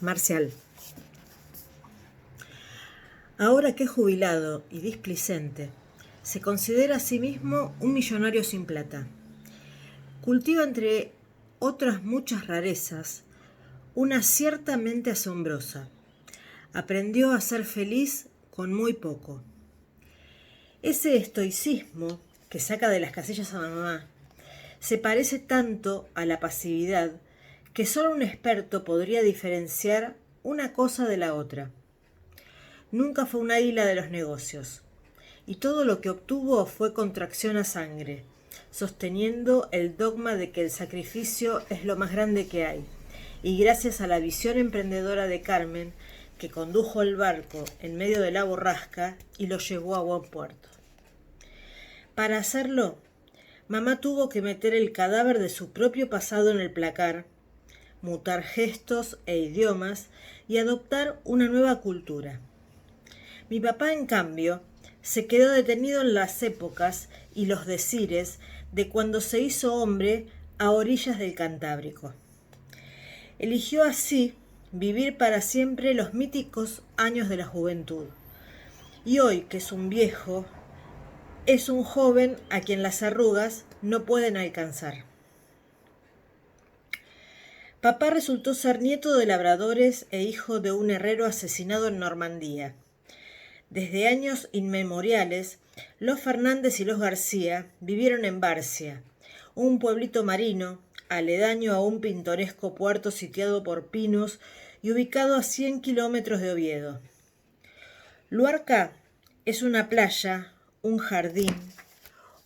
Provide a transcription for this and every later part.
Marcial. Ahora que es jubilado y displicente, se considera a sí mismo un millonario sin plata. Cultiva, entre otras muchas rarezas, una ciertamente asombrosa. Aprendió a ser feliz con muy poco. Ese estoicismo que saca de las casillas a mamá se parece tanto a la pasividad que solo un experto podría diferenciar una cosa de la otra. Nunca fue un águila de los negocios, y todo lo que obtuvo fue contracción a sangre, sosteniendo el dogma de que el sacrificio es lo más grande que hay, y gracias a la visión emprendedora de Carmen, que condujo el barco en medio de la borrasca y lo llevó a buen puerto. Para hacerlo, mamá tuvo que meter el cadáver de su propio pasado en el placar, mutar gestos e idiomas y adoptar una nueva cultura. Mi papá, en cambio, se quedó detenido en las épocas y los decires de cuando se hizo hombre a orillas del Cantábrico. Eligió así vivir para siempre los míticos años de la juventud. Y hoy, que es un viejo, es un joven a quien las arrugas no pueden alcanzar. Papá resultó ser nieto de labradores e hijo de un herrero asesinado en Normandía. Desde años inmemoriales, los Fernández y los García vivieron en Barcia, un pueblito marino, aledaño a un pintoresco puerto sitiado por pinos y ubicado a 100 kilómetros de Oviedo. Luarca es una playa, un jardín,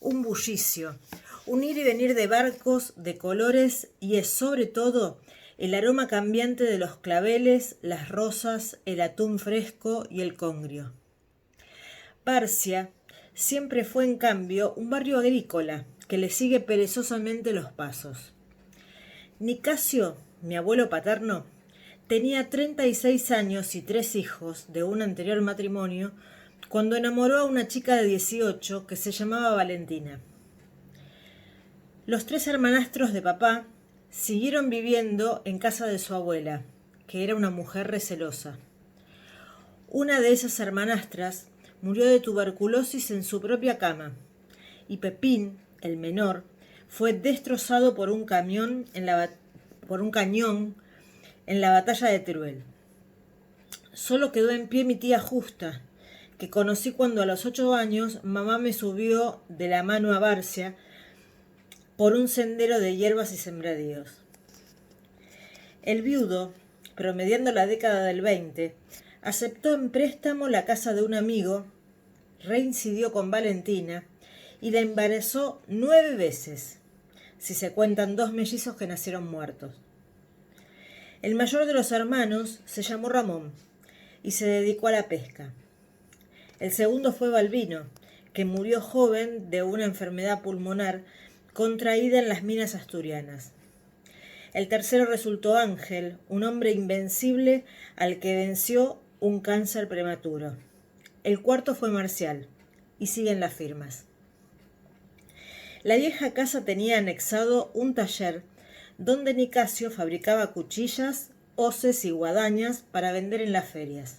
un bullicio, un ir y venir de barcos, de colores y es sobre todo el aroma cambiante de los claveles, las rosas, el atún fresco y el congrio. Barcia siempre fue, en cambio, un barrio agrícola que le sigue perezosamente los pasos. Nicasio, mi abuelo paterno, tenía 36 años y 3 hijos de un anterior matrimonio cuando enamoró a una chica de 18 que se llamaba Valentina. Los 3 hermanastros de papá siguieron viviendo en casa de su abuela, que era una mujer recelosa. Una de esas hermanastras murió de tuberculosis en su propia cama, y Pepín, el menor, fue destrozado por un cañón en la batalla de Teruel. Solo quedó en pie mi tía Justa, que conocí cuando a los 8 años mamá me subió de la mano a Barcia por un sendero de hierbas y sembradíos. El viudo, promediando la década del 20, aceptó en préstamo la casa de un amigo, reincidió con Valentina y la embarazó 9 veces, si se cuentan 2 mellizos que nacieron muertos. El mayor de los hermanos se llamó Ramón y se dedicó a la pesca. El segundo fue Balbino, que murió joven de una enfermedad pulmonar contraída en las minas asturianas. El tercero resultó Ángel, un hombre invencible al que venció un cáncer prematuro. El cuarto fue Marcial, y siguen las firmas. La vieja casa tenía anexado un taller donde Nicasio fabricaba cuchillas, hoces y guadañas para vender en las ferias.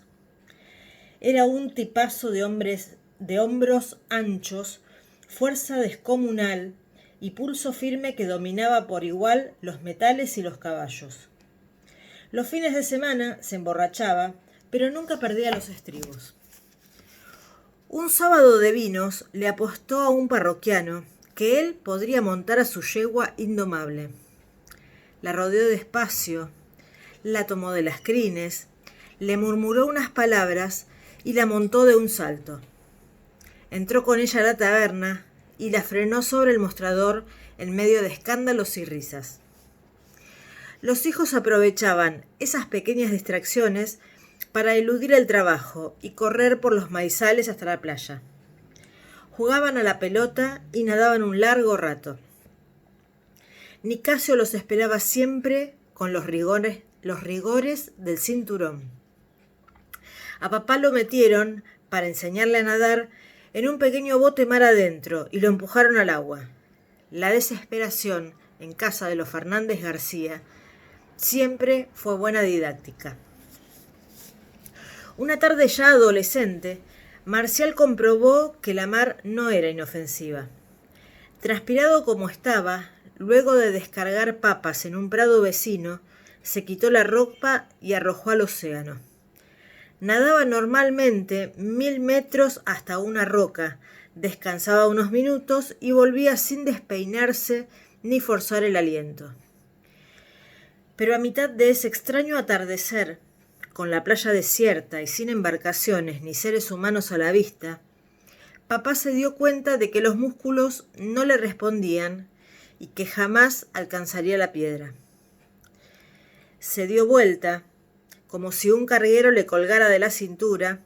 Era un tipazo de hombros anchos, fuerza descomunal y pulso firme que dominaba por igual los metales y los caballos. Los fines de semana se emborrachaba, pero nunca perdía los estribos. Un sábado de vinos le apostó a un parroquiano que él podría montar a su yegua indomable. La rodeó despacio, la tomó de las crines, le murmuró unas palabras y la montó de un salto. Entró con ella a la taberna y la frenó sobre el mostrador en medio de escándalos y risas. Los hijos aprovechaban esas pequeñas distracciones para eludir el trabajo y correr por los maizales hasta la playa. Jugaban a la pelota y nadaban un largo rato. Nicasio los esperaba siempre con los rigores del cinturón. A papá lo metieron, para enseñarle a nadar, en un pequeño bote mar adentro y lo empujaron al agua. La desesperación en casa de los Fernández García Siempre fue buena didáctica. Una tarde ya adolescente, Marcial comprobó que la mar no era inofensiva. Transpirado como estaba, luego de descargar papas en un prado vecino, se quitó la ropa y arrojó al océano. Nadaba normalmente 1000 metros hasta una roca, descansaba unos minutos y volvía sin despeinarse ni forzar el aliento. Pero a mitad de ese extraño atardecer, con la playa desierta y sin embarcaciones ni seres humanos a la vista, papá se dio cuenta de que los músculos no le respondían y que jamás alcanzaría la piedra. Se dio vuelta, como si un carguero le colgara de la cintura,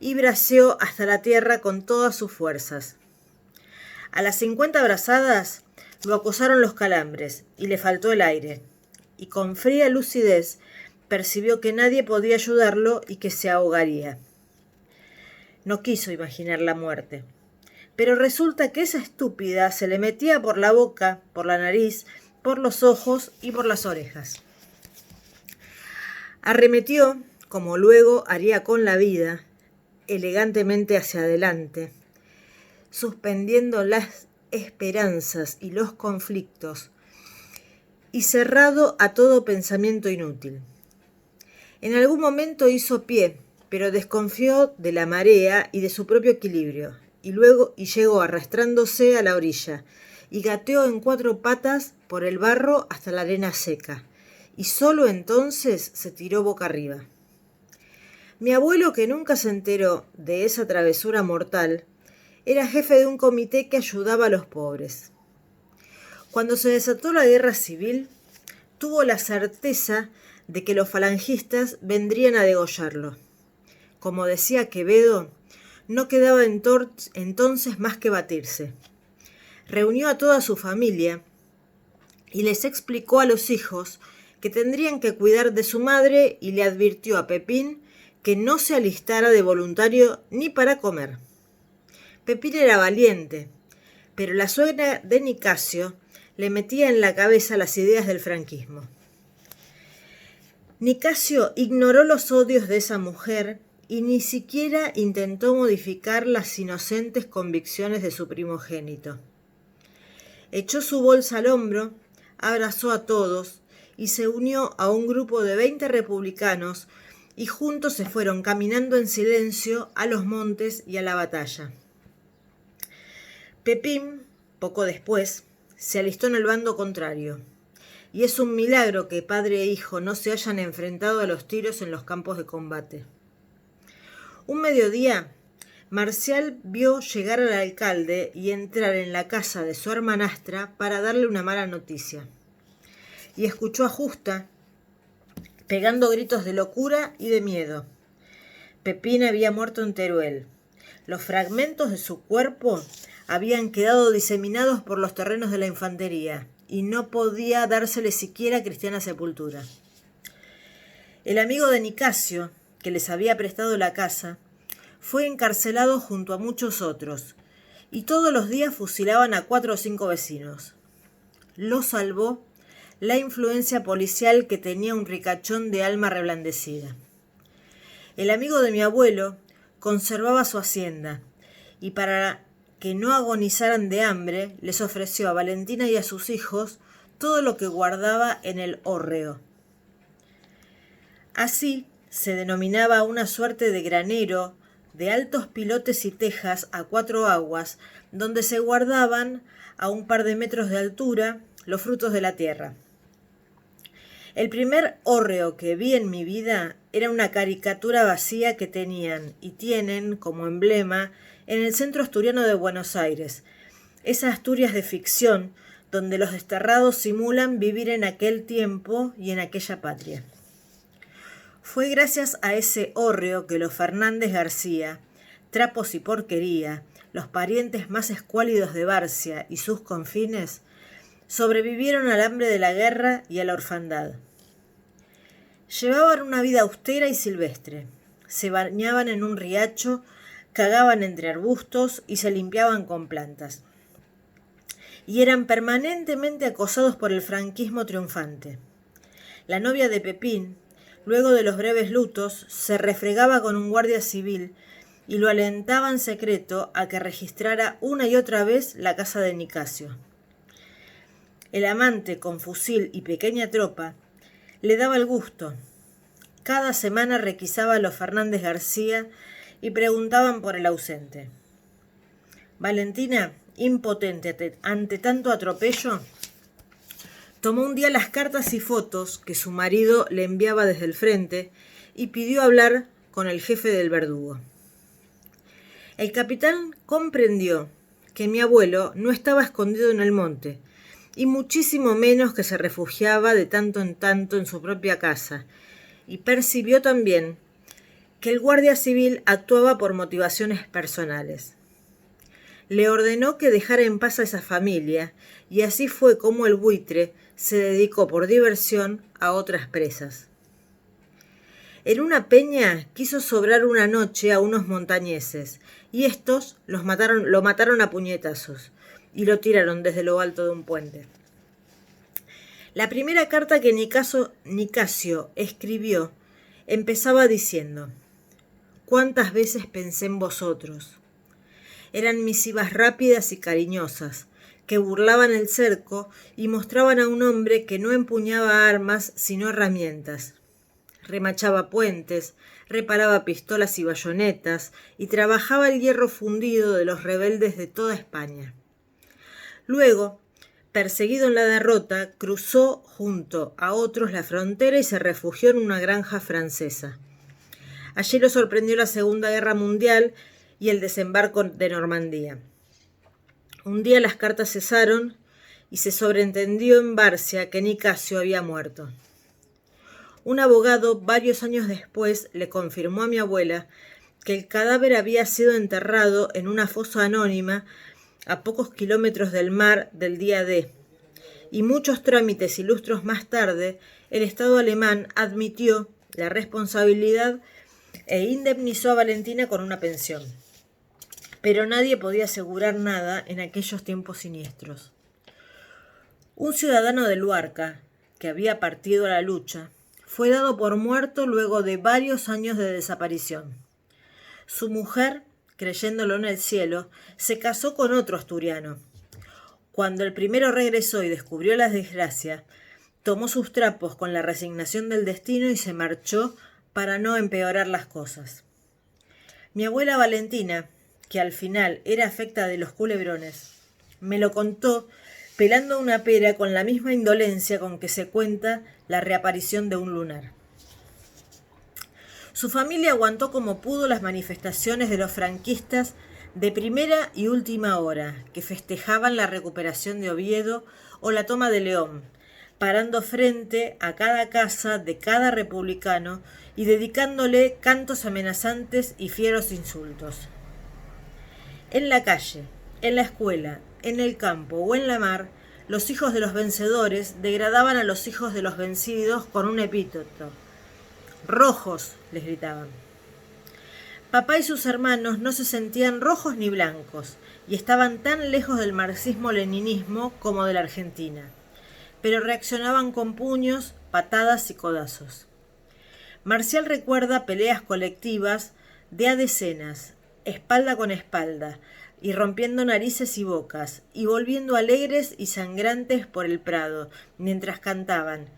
y braceó hasta la tierra con todas sus fuerzas. A las 50 brazadas lo acosaron los calambres y le faltó el aire, y con fría lucidez percibió que nadie podía ayudarlo y que se ahogaría. No quiso imaginar la muerte, pero resulta que esa estúpida se le metía por la boca, por la nariz, por los ojos y por las orejas. Arremetió, como luego haría con la vida, elegantemente hacia adelante, suspendiendo las esperanzas y los conflictos, y cerrado a todo pensamiento inútil. En algún momento hizo pie, pero desconfió de la marea y de su propio equilibrio, y llegó arrastrándose a la orilla, y gateó en 4 patas por el barro hasta la arena seca, y solo entonces se tiró boca arriba. Mi abuelo, que nunca se enteró de esa travesura mortal, era jefe de un comité que ayudaba a los pobres. Cuando se desató la guerra civil, tuvo la certeza de que los falangistas vendrían a degollarlo. Como decía Quevedo, no quedaba entonces más que batirse. Reunió a toda su familia y les explicó a los hijos que tendrían que cuidar de su madre y le advirtió a Pepín que no se alistara de voluntario ni para comer. Pepín era valiente, pero la suegra de Nicasio le metía en la cabeza las ideas del franquismo. Nicasio ignoró los odios de esa mujer y ni siquiera intentó modificar las inocentes convicciones de su primogénito. Echó su bolsa al hombro, abrazó a todos y se unió a un grupo de 20 republicanos y juntos se fueron caminando en silencio a los montes y a la batalla. Pepín, poco después, se alistó en el bando contrario, y es un milagro que padre e hijo no se hayan enfrentado a los tiros en los campos de combate. Un mediodía, Marcial vio llegar al alcalde y entrar en la casa de su hermanastra para darle una mala noticia, y escuchó a Justa pegando gritos de locura y de miedo. Pepín había muerto en Teruel. Los fragmentos de su cuerpo habían quedado diseminados por los terrenos de la infantería y no podía dársele siquiera cristiana sepultura. El amigo de Nicasio, que les había prestado la casa, fue encarcelado junto a muchos otros, y todos los días fusilaban a 4 o 5 vecinos. Lo salvó la influencia policial que tenía un ricachón de alma reblandecida. El amigo de mi abuelo conservaba su hacienda, y para que no agonizaran de hambre, les ofreció a Valentina y a sus hijos todo lo que guardaba en el hórreo. Así se denominaba una suerte de granero de altos pilotes y tejas a 4 aguas, donde se guardaban a un par de metros de altura los frutos de la tierra. El primer hórreo que vi en mi vida era una caricatura vacía que tenían y tienen como emblema en el centro asturiano de Buenos Aires, esa Asturias de ficción donde los desterrados simulan vivir en aquel tiempo y en aquella patria. Fue gracias a ese hórreo que los Fernández García, Trapos y Porquería, los parientes más escuálidos de Barcia y sus confines, sobrevivieron al hambre de la guerra y a la orfandad. Llevaban una vida austera y silvestre. Se bañaban en un riacho, cagaban entre arbustos y se limpiaban con plantas. Y eran permanentemente acosados por el franquismo triunfante. La novia de Pepín, luego de los breves lutos, se refregaba con un guardia civil y lo alentaba en secreto a que registrara una y otra vez la casa de Nicasio. El amante, con fusil y pequeña tropa, le daba el gusto. Cada semana requisaba a los Fernández García y preguntaban por el ausente. Valentina, impotente ante tanto atropello, tomó un día las cartas y fotos que su marido le enviaba desde el frente y pidió hablar con el jefe del verdugo. El capitán comprendió que mi abuelo no estaba escondido en el monte, y muchísimo menos que se refugiaba de tanto en tanto en su propia casa, y percibió también que el guardia civil actuaba por motivaciones personales. Le ordenó que dejara en paz a esa familia, y así fue como el buitre se dedicó por diversión a otras presas. En una peña quiso sobrar una noche a unos montañeses, y estos lo mataron a puñetazos, y lo tiraron desde lo alto de un puente. La primera carta que Nicasio escribió empezaba diciendo: «¿Cuántas veces pensé en vosotros?». Eran misivas rápidas y cariñosas, que burlaban el cerco y mostraban a un hombre que no empuñaba armas sino herramientas. Remachaba puentes, reparaba pistolas y bayonetas y trabajaba el hierro fundido de los rebeldes de toda España. Luego, perseguido en la derrota, cruzó junto a otros la frontera y se refugió en una granja francesa. Allí lo sorprendió la Segunda Guerra Mundial y el desembarco de Normandía. Un día las cartas cesaron y se sobreentendió en Barcia que Nicasio había muerto. Un abogado, varios años después, le confirmó a mi abuela que el cadáver había sido enterrado en una fosa anónima a pocos kilómetros del mar del día D, y muchos trámites y lustros más tarde, el Estado alemán admitió la responsabilidad e indemnizó a Valentina con una pensión. Pero nadie podía asegurar nada en aquellos tiempos siniestros. Un ciudadano de Luarca, que había partido a la lucha, fue dado por muerto luego de varios años de desaparición. Su mujer, creyéndolo en el cielo, se casó con otro asturiano. Cuando el primero regresó y descubrió la desgracia, tomó sus trapos con la resignación del destino y se marchó para no empeorar las cosas. Mi abuela Valentina, que al final era afecta de los culebrones, me lo contó pelando una pera con la misma indolencia con que se cuenta la reaparición de un lunar. Su familia aguantó como pudo las manifestaciones de los franquistas de primera y última hora, que festejaban la recuperación de Oviedo o la toma de León, parando frente a cada casa de cada republicano y dedicándole cantos amenazantes y fieros insultos. En la calle, en la escuela, en el campo o en la mar, los hijos de los vencedores degradaban a los hijos de los vencidos con un epíteto. «Rojos», les gritaban. Papá y sus hermanos no se sentían rojos ni blancos y estaban tan lejos del marxismo-leninismo como de la Argentina, pero reaccionaban con puños, patadas y codazos. Marcial recuerda peleas colectivas de a decenas, espalda con espalda, y rompiendo narices y bocas, y volviendo alegres y sangrantes por el prado, mientras cantaban: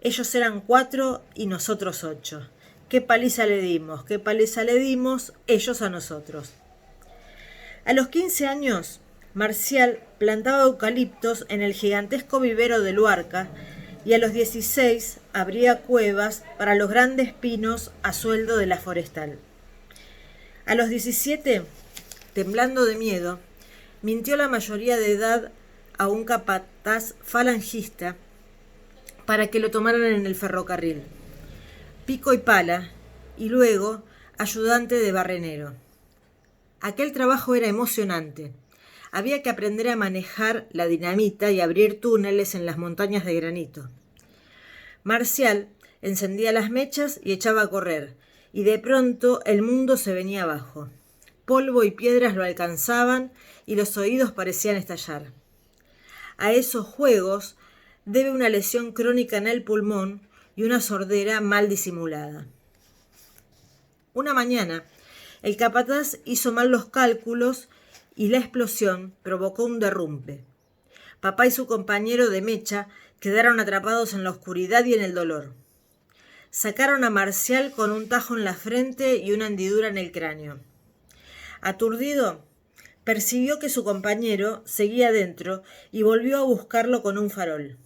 «Ellos eran 4 y nosotros 8. Qué paliza le dimos, ellos a nosotros». A los 15 años, Marcial plantaba eucaliptos en el gigantesco vivero de Luarca, y a los 16 abría cuevas para los grandes pinos a sueldo de la forestal. A los 17, temblando de miedo, mintió la mayoría de edad a un capataz falangista para que lo tomaran en el ferrocarril. Pico y pala, y luego ayudante de barrenero. Aquel trabajo era emocionante. Había que aprender a manejar la dinamita y abrir túneles en las montañas de granito. Marcial encendía las mechas y echaba a correr, y de pronto el mundo se venía abajo. Polvo y piedras lo alcanzaban y los oídos parecían estallar. A esos juegos debe una lesión crónica en el pulmón y una sordera mal disimulada. Una mañana, el capataz hizo mal los cálculos y la explosión provocó un derrumbe. Papá y su compañero de mecha quedaron atrapados en la oscuridad y en el dolor. Sacaron a Marcial con un tajo en la frente y una hendidura en el cráneo. Aturdido, percibió que su compañero seguía dentro y volvió a buscarlo con un farol.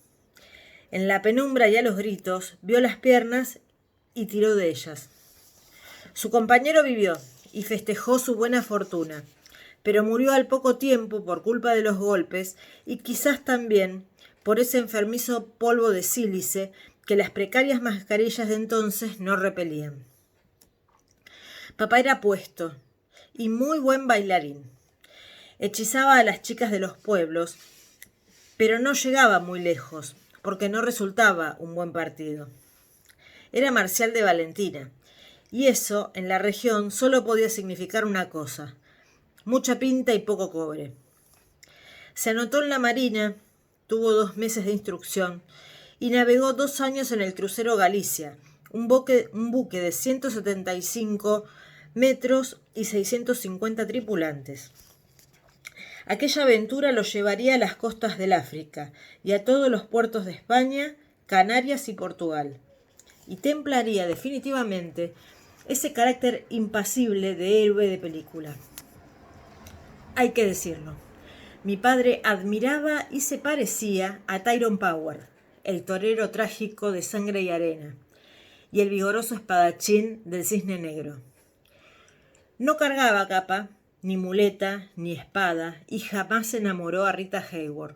En la penumbra y a los gritos, vio las piernas y tiró de ellas. Su compañero vivió y festejó su buena fortuna, pero murió al poco tiempo por culpa de los golpes y quizás también por ese enfermizo polvo de sílice que las precarias mascarillas de entonces no repelían. Papá era apuesto y muy buen bailarín. Hechizaba a las chicas de los pueblos, pero no llegaba muy lejos, porque no resultaba un buen partido. Era Marcial de Valentina, y eso en la región solo podía significar una cosa: mucha pinta y poco cobre. Se anotó en la marina, tuvo 2 meses de instrucción y navegó 2 años en el crucero Galicia, un buque de 175 metros y 650 tripulantes. Aquella aventura lo llevaría a las costas del África y a todos los puertos de España, Canarias y Portugal, y templaría definitivamente ese carácter impasible de héroe de película. Hay que decirlo, mi padre admiraba y se parecía a Tyrone Power, el torero trágico de Sangre y Arena, y el vigoroso espadachín del Cisne Negro. No cargaba capa, ni muleta, ni espada, y jamás enamoró a Rita Hayworth,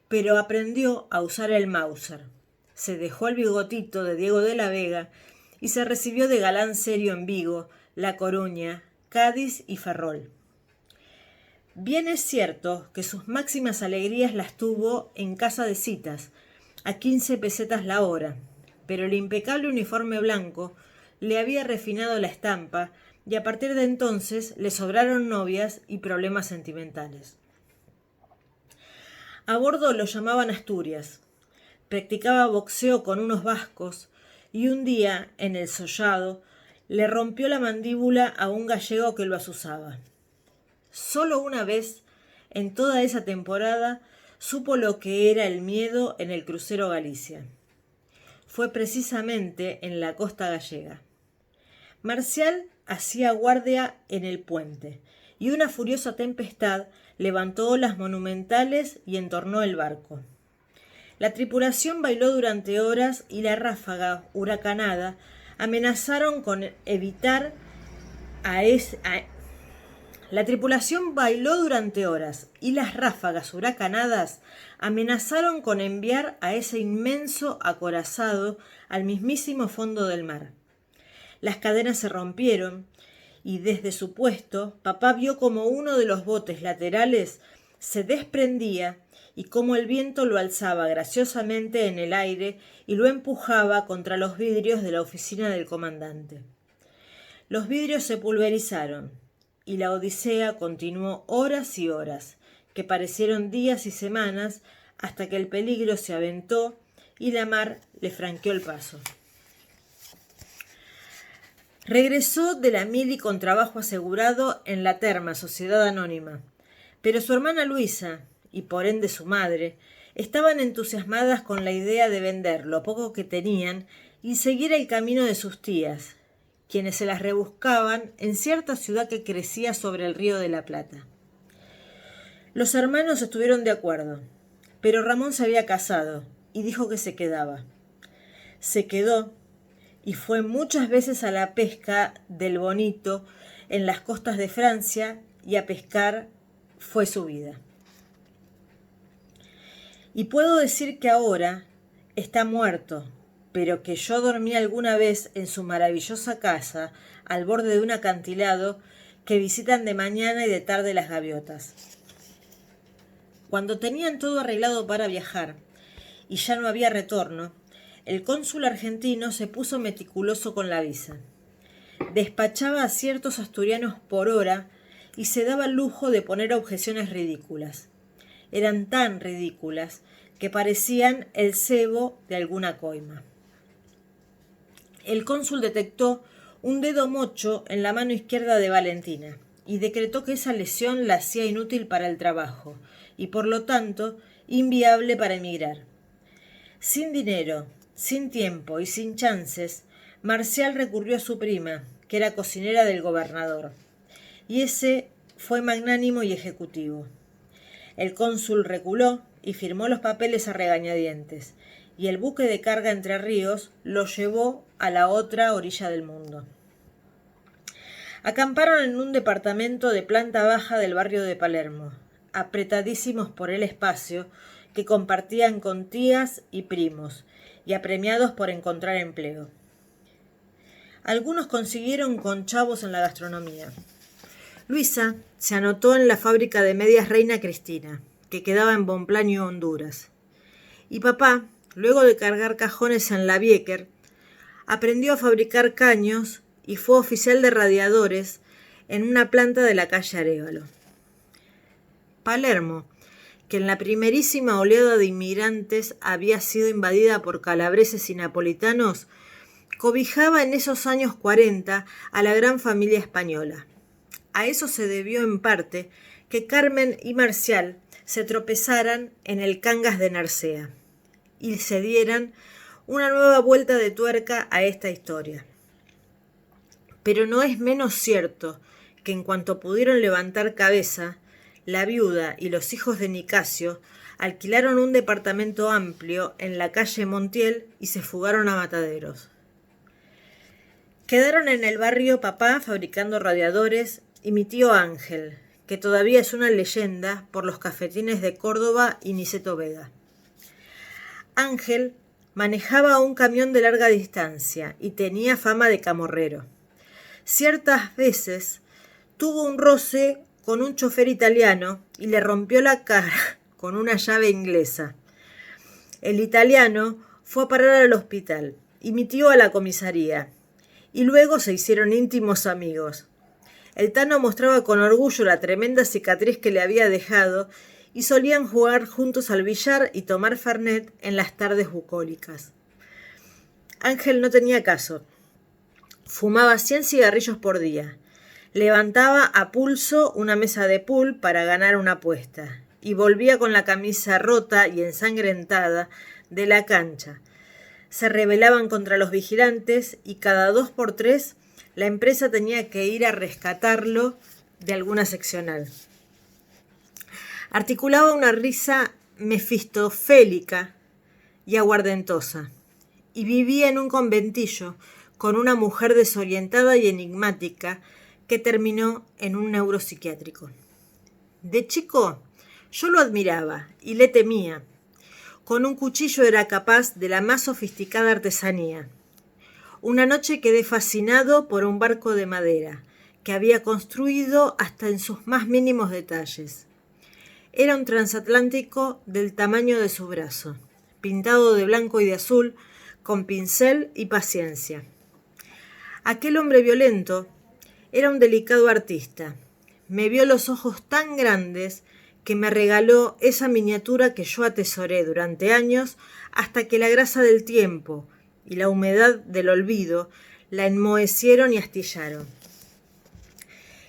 pero aprendió a usar el Mauser. Se dejó el bigotito de Diego de la Vega y se recibió de galán serio en Vigo, La Coruña, Cádiz y Ferrol. Bien es cierto que sus máximas alegrías las tuvo en casa de citas, a 15 pesetas la hora, pero el impecable uniforme blanco le había refinado la estampa y a partir de entonces le sobraron novias y problemas sentimentales. A bordo lo llamaban Asturias. Practicaba boxeo con unos vascos y un día, en el Sollado, le rompió la mandíbula a un gallego que lo azuzaba. Solo una vez, en toda esa temporada, supo lo que era el miedo en el crucero Galicia. Fue precisamente en la costa gallega. Marcial hacía guardia en el puente, y una furiosa tempestad levantó olas monumentales y entornó el barco. La tripulación bailó durante horas y la ráfaga huracanada amenazaron con enviar a ese inmenso acorazado al mismísimo fondo del mar. Las cadenas se rompieron y desde su puesto papá vio como uno de los botes laterales se desprendía y cómo el viento lo alzaba graciosamente en el aire y lo empujaba contra los vidrios de la oficina del comandante. Los vidrios se pulverizaron y la odisea continuó horas y horas, que parecieron días y semanas, hasta que el peligro se aventó y la mar le franqueó el paso. Regresó de la mili con trabajo asegurado en la Terma, Sociedad Anónima, pero su hermana Luisa, y por ende su madre, estaban entusiasmadas con la idea de vender lo poco que tenían y seguir el camino de sus tías, quienes se las rebuscaban en cierta ciudad que crecía sobre el río de la Plata. Los hermanos estuvieron de acuerdo, pero Ramón se había casado y dijo que se quedaba. Se quedó y fue muchas veces a la pesca del bonito en las costas de Francia, y a pescar fue su vida. Y puedo decir que ahora está muerto, pero que yo dormí alguna vez en su maravillosa casa al borde de un acantilado que visitan de mañana y de tarde las gaviotas. Cuando tenían todo arreglado para viajar y ya no había retorno, el cónsul argentino se puso meticuloso con la visa. Despachaba a ciertos asturianos por hora y se daba el lujo de poner objeciones ridículas. Eran tan ridículas que parecían el cebo de alguna coima. el cónsul detectó un dedo mocho en la mano izquierda de Valentina y decretó que esa lesión la hacía inútil para el trabajo y por lo tanto inviable para emigrar. Sin dinero, sin tiempo y sin chances, Marcial recurrió a su prima, que era cocinera del gobernador, y ese fue magnánimo y ejecutivo. El cónsul reculó y firmó los papeles a regañadientes, y el buque de carga Entre Ríos lo llevó a la otra orilla del mundo. Acamparon en un departamento de planta baja del barrio de Palermo, apretadísimos por el espacio que compartían con tías y primos, y apremiados por encontrar empleo. Algunos consiguieron conchavos en la gastronomía. Luisa se anotó en la fábrica de medias Reina Cristina, que quedaba en Bonplaño, Honduras. Y papá, luego de cargar cajones en la Bieker, aprendió a fabricar caños y fue oficial de radiadores en una planta de la calle Arévalo. Palermo, que en la primerísima oleada de inmigrantes había sido invadida por calabreses y napolitanos, cobijaba en esos años 40 a la gran familia española. A eso se debió en parte que Carmen y Marcial se tropezaran en el Cangas de Narcea y se dieran una nueva vuelta de tuerca a esta historia. Pero no es menos cierto que en cuanto pudieron levantar cabeza, la viuda y los hijos de Nicasio alquilaron un departamento amplio en la calle Montiel y se fugaron a Mataderos. Quedaron en el barrio papá fabricando radiadores y mi tío Ángel, que todavía es una leyenda por los cafetines de Córdoba y Niceto Vega. Ángel manejaba un camión de larga distancia y tenía fama de camorrero. Ciertas veces tuvo un roce con un chofer italiano y le rompió la cara con una llave inglesa. El italiano fue a parar al hospital y mi tío a la comisaría, y luego se hicieron íntimos amigos. El Tano mostraba con orgullo la tremenda cicatriz que le había dejado y solían jugar juntos al billar y tomar fernet en las tardes bucólicas. Ángel no tenía caso. Fumaba 100 cigarrillos por día. Levantaba a pulso una mesa de pool para ganar una apuesta y volvía con la camisa rota y ensangrentada de la cancha. Se rebelaban contra los vigilantes y cada 2 por 3 la empresa tenía que ir a rescatarlo de alguna seccional. Articulaba una risa mefistofélica y aguardentosa y vivía en un conventillo con una mujer desorientada y enigmática que terminó en un neuropsiquiátrico. De chico yo lo admiraba y le temía. Con un cuchillo era capaz de la más sofisticada artesanía. Una noche quedé fascinado por un barco de madera que había construido hasta en sus más mínimos detalles. Era un transatlántico del tamaño de su brazo, pintado de blanco y de azul, con pincel y paciencia. Aquel hombre violento era un delicado artista. Me vio los ojos tan grandes que me regaló esa miniatura que yo atesoré durante años hasta que la grasa del tiempo y la humedad del olvido la enmohecieron y astillaron.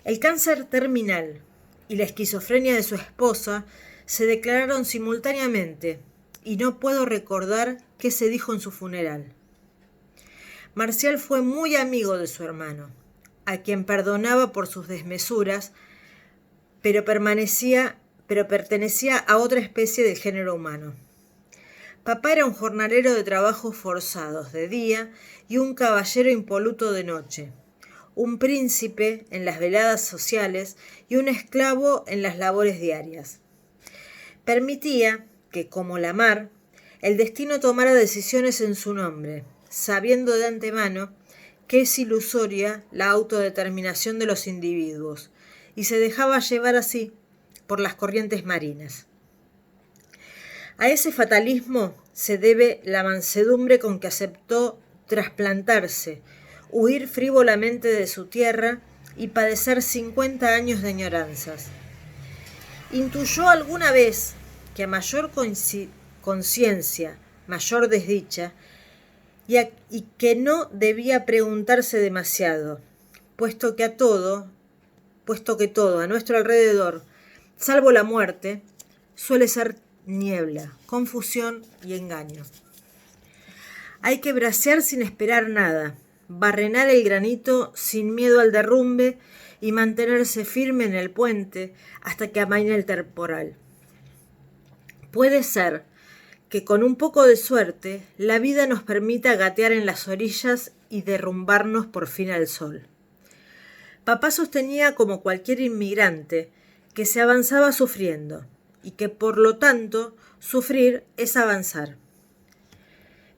El cáncer terminal y la esquizofrenia de su esposa se declararon simultáneamente y no puedo recordar qué se dijo en su funeral. Marcial fue muy amigo de su hermano, a quien perdonaba por sus desmesuras, pero pertenecía a otra especie del género humano. Papá era un jornalero de trabajos forzados de día y un caballero impoluto de noche, un príncipe en las veladas sociales y un esclavo en las labores diarias. Permitía que, como la mar, el destino tomara decisiones en su nombre, sabiendo de antemano que es ilusoria la autodeterminación de los individuos, y se dejaba llevar así por las corrientes marinas. A ese fatalismo se debe la mansedumbre con que aceptó trasplantarse, huir frívolamente de su tierra y padecer 50 años de añoranzas. Intuyó alguna vez que a mayor conciencia, mayor desdicha, y que no debía preguntarse demasiado, puesto que todo a nuestro alrededor, salvo la muerte, suele ser niebla, confusión y engaño. Hay que bracear sin esperar nada, barrenar el granito sin miedo al derrumbe y mantenerse firme en el puente hasta que amaine el temporal. Puede ser que con un poco de suerte la vida nos permita gatear en las orillas y derrumbarnos por fin al sol. Papá sostenía, como cualquier inmigrante, que se avanzaba sufriendo y que por lo tanto sufrir es avanzar.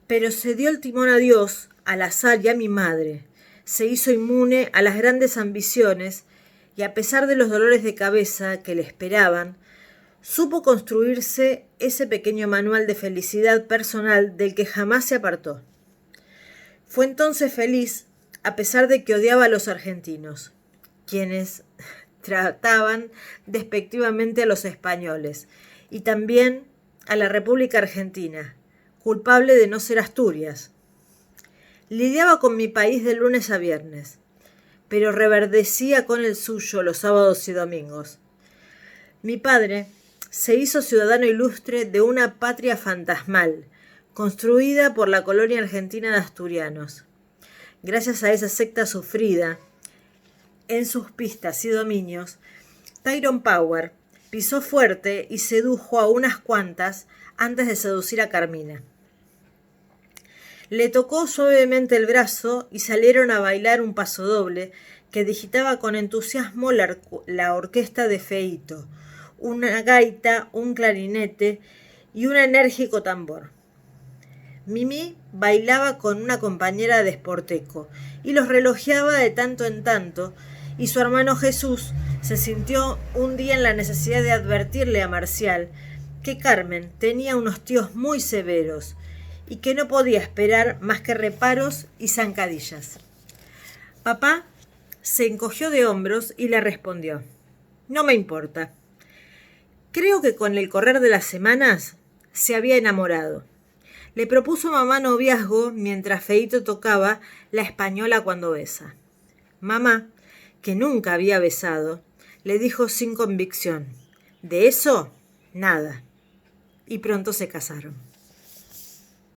Pero se dio el timón a Dios, al azar y a mi madre, se hizo inmune a las grandes ambiciones y a pesar de los dolores de cabeza que le esperaban, supo construirse ese pequeño manual de felicidad personal del que jamás se apartó. Fue entonces feliz a pesar de que odiaba a los argentinos, quienes trataban despectivamente a los españoles, y también a la República Argentina, culpable de no ser Asturias. Lidiaba con mi país de lunes a viernes, pero reverdecía con el suyo los sábados y domingos. Mi padre se hizo ciudadano ilustre de una patria fantasmal, construida por la colonia argentina de asturianos. Gracias a esa secta sufrida, en sus pistas y dominios, Tyrone Power pisó fuerte y sedujo a unas cuantas antes de seducir a Carmina. Le tocó suavemente el brazo y salieron a bailar un pasodoble que digitaba con entusiasmo la orquesta de Feito, una gaita, un clarinete y un enérgico tambor. Mimi bailaba con una compañera de Sporteco y los relojeaba de tanto en tanto, y su hermano Jesús se sintió un día en la necesidad de advertirle a Marcial que Carmen tenía unos tíos muy severos y que no podía esperar más que reparos y zancadillas. Papá se encogió de hombros y le respondió: «No me importa. Creo que con el correr de las semanas se había enamorado. Le propuso a mamá noviazgo mientras Feito tocaba La Española cuando besa. Mamá, que nunca había besado, le dijo sin convicción: de eso, nada». Y pronto se casaron.